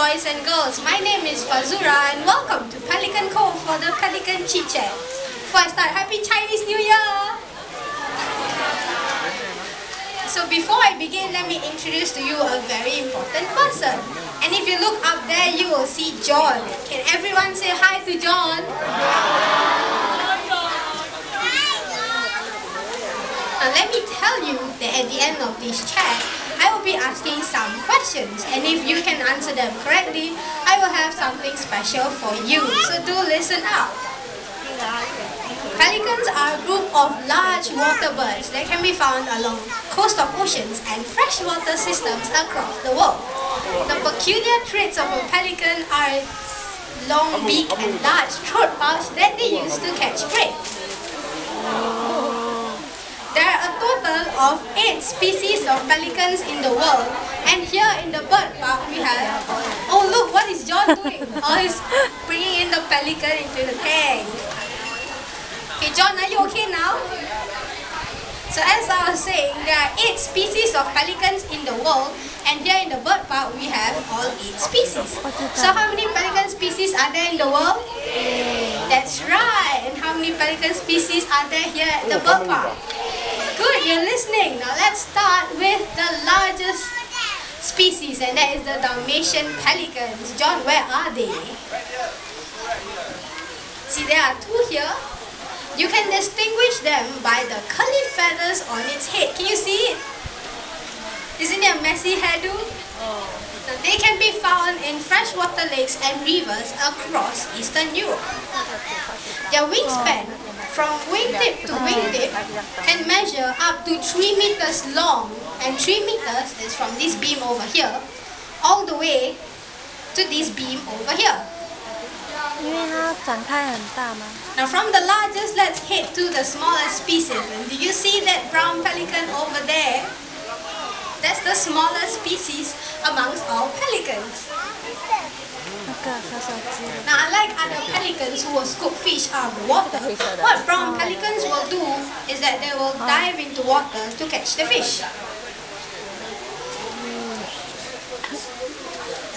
boys and girls. My name is Fazura and welcome to Pelican Cove for the Pelican Chit Chat. Before I start, Happy Chinese New Year! So before I begin, let me introduce to you a very important person. And if you look up there, you will see John. Can everyone say hi to John? Now let me tell you that at the end of this chat, I will be asking some questions, and if you can answer them correctly, I will have something special for you, so do listen up. Pelicans are a group of large water birds that can be found along coast of oceans and freshwater systems across the world. The peculiar traits of a pelican are its long beak and large throat pouch that they use to catch prey. There are a total of 8 species of pelicans in the world, and here in the bird park we have... Oh look, what is John doing? Oh, he's bringing in the pelican into the tank. Okay, John, are you okay now? So as I was saying, there are 8 species of pelicans in the world, and here in the bird park we have all 8 species. So how many pelican species are there in the world? That's right. And how many pelican species are there here at the bird park? Good, you're listening. Now let's start with the largest species, and that is the Dalmatian pelicans. John, where are they? See, there are 2 here. You can distinguish them by the curly feathers on its head. Can you see it? Isn't it a messy hairdo? Now, they can be found in freshwater lakes and rivers across Eastern Europe. Their wingspan, from wingtip to wingtip, can measure up to 3 meters long, and 3 meters is from this beam over here, all the way to this beam over here. Now from the largest, let's head to the smallest species. And do you see that brown pelican over there? That's the smallest species amongst all pelicans. Now, unlike other pelicans who will scoop fish out of the water, what brown pelicans will do is that they will dive into water to catch the fish.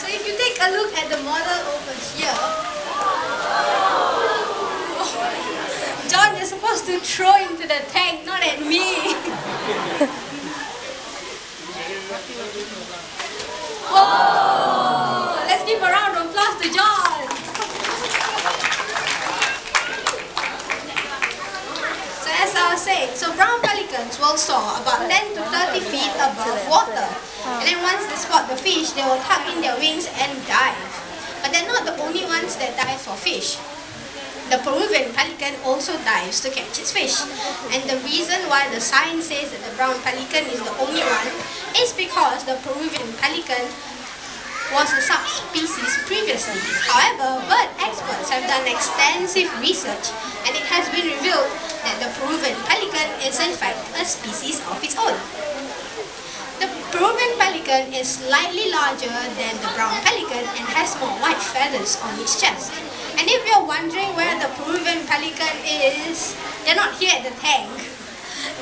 So if you take a look at the model over here, John, you're supposed to throw into the tank, not at me. Whoa! Let's give a round of applause to John. So as I was saying, so brown pelicans will soar about 10 to 30 feet above water. And then once they spot the fish, they will tuck in their wings and dive. But they're not the only ones that dive for fish. The Peruvian pelican also dives to catch its fish. And the reason why the sign says that the brown pelican is the only one is because the Peruvian pelican was a subspecies previously. However, bird experts have done extensive research, and it has been revealed that the Peruvian pelican is in fact a species of its own. The Peruvian pelican is slightly larger than the brown pelican and has more white feathers on its chest. And if you're wondering where the Peruvian pelican is, they're not here at the tank.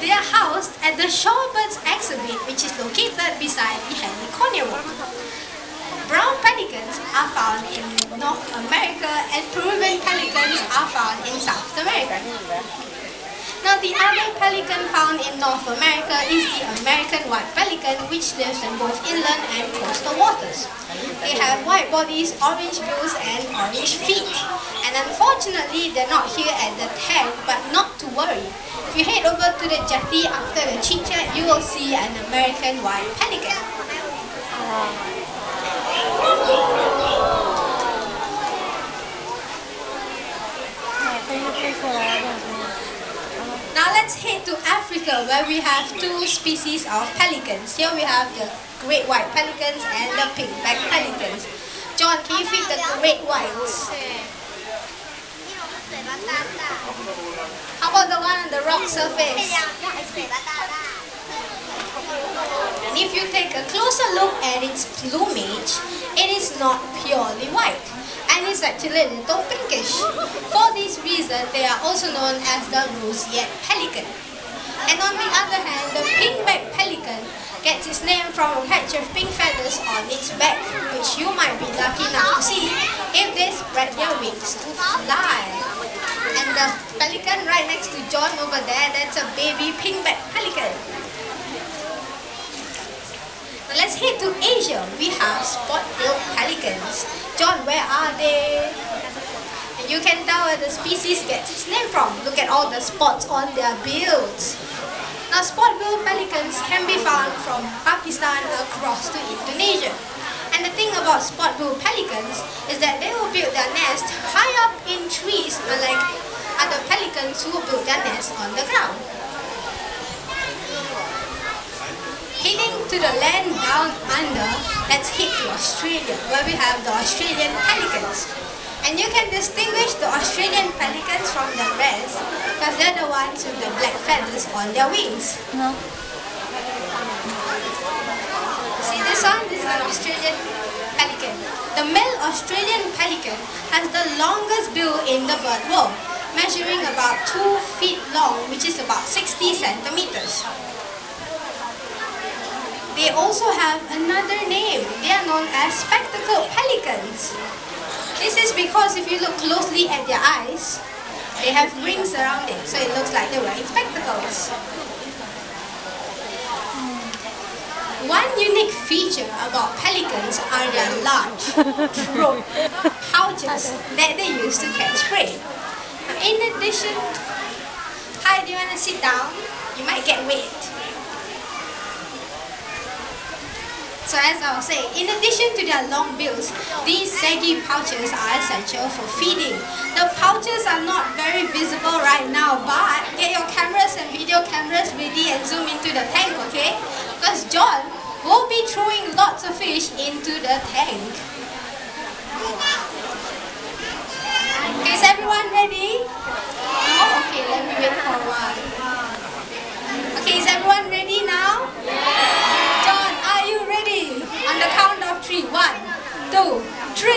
They are housed at the Shorebirds exhibit, which is located beside the Heliconium. Brown pelicans are found in North America and Peruvian pelicans are found in South America. Now the other pelican found in North America is the American white pelican, which lives in both inland and coastal waters. They have white bodies, orange bills and orange feet. And unfortunately, they're not here at the tank, but not to worry. If you head over to the jetty after the chit chat, you will see an American white pelican. Now let's head to Africa, where we have 2 species of pelicans. Here we have the great white pelicans and the pink-backed pelicans. John, can you feed the great whites? How about the one on the rock surface? And if you take a closer look at its plumage, it is not purely white, and it's actually a little pinkish. For this reason, they are also known as the roseate pelican. And on the other hand, the pink-backed pelican gets its name from a patch of pink feathers on its back, which you might be lucky enough to see if they spread their wings to fly. And the pelican right next to John over there, that's a baby pink-backed pelican. Now let's head to Asia. We have spot-billed pelicans. John, where are they? And you can tell where the species gets its name from. Look at all the spots on their bills. Now, spot-billed pelicans can be found from Pakistan across to Indonesia. And the thing about spot-billed pelicans is that they will build their nest high up in trees, unlike other pelicans who will build their nest on the ground. Heading to the land down under, let's head to Australia, where we have the Australian pelicans. And you can distinguish the Australian pelicans from the rest because they're the ones with the black feathers on their wings. No. See this one? This is an Australian pelican. The male Australian pelican has the longest bill in the bird world, measuring about 2 feet long, which is about 60 centimeters. They also have another name. They are known as spectacled pelicans. This is because if you look closely at their eyes, they have rings around it, so it looks like they're wearing spectacles. One unique feature about pelicans are their large throat pouches that they use to catch prey. In addition, hi, do you want to sit down? You might get wet. So as I was saying, in addition to their long bills, these saggy pouches are essential for feeding. The pouches are not very visible right now, but get your cameras and video cameras ready and zoom into the tank, okay? Because John will be throwing lots of fish into the tank. Okay, is everyone ready? No? Okay, let me wait for a while. Okay, is everyone ready now? John, are you ready? On the count of 3. 1, 2, 3.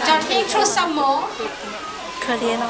John, can you throw some more? 可怜哦。